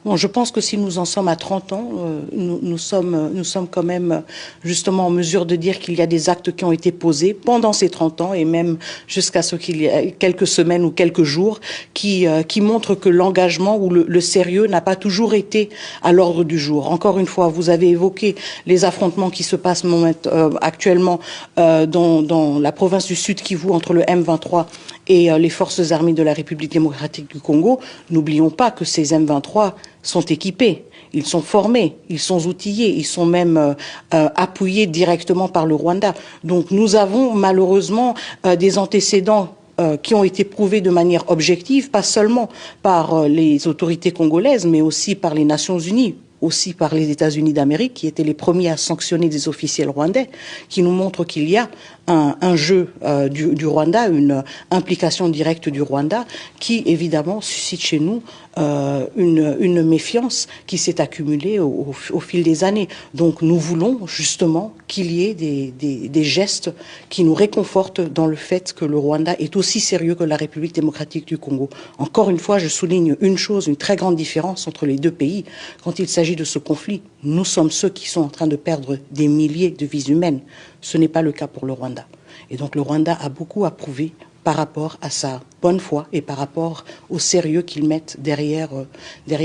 Bon, je pense que si nous en sommes à 30 ans, nous sommes quand même justement en mesure de dire qu'il y a des actes qui ont été posés pendant ces 30 ans et même jusqu'à ce qu'il y ait quelques semaines ou quelques jours qui montrent que l'engagement ou le sérieux n'a pas toujours été à l'ordre du jour. Encore une fois, vous avez évoqué les affrontements qui se passent actuellement dans la province du Sud Kivu entre le M23 et les forces armées de la République démocratique du Congo. N'oublions pas que ces M23 sont équipés, ils sont formés, ils sont outillés, ils sont même appuyés directement par le Rwanda. Donc nous avons malheureusement des antécédents qui ont été prouvés de manière objective, pas seulement par les autorités congolaises, mais aussi par les Nations Unies, aussi par les États-Unis d'Amérique, qui étaient les premiers à sanctionner des officiels rwandais, qui nous montrent qu'il y a un jeu du Rwanda, une implication directe du Rwanda, qui évidemment suscite chez nous une méfiance qui s'est accumulée au fil des années. Donc nous voulons justement qu'il y ait des gestes qui nous réconfortent dans le fait que le Rwanda est aussi sérieux que la République démocratique du Congo. Encore une fois, je souligne une chose, une très grande différence entre les deux pays. Quand il s'agit de ce conflit, nous sommes ceux qui sont en train de perdre des milliers de vies humaines. Ce n'est pas le cas pour le Rwanda. Et donc le Rwanda a beaucoup à prouver par rapport à sa bonne foi et par rapport au sérieux qu'ils mettent derrière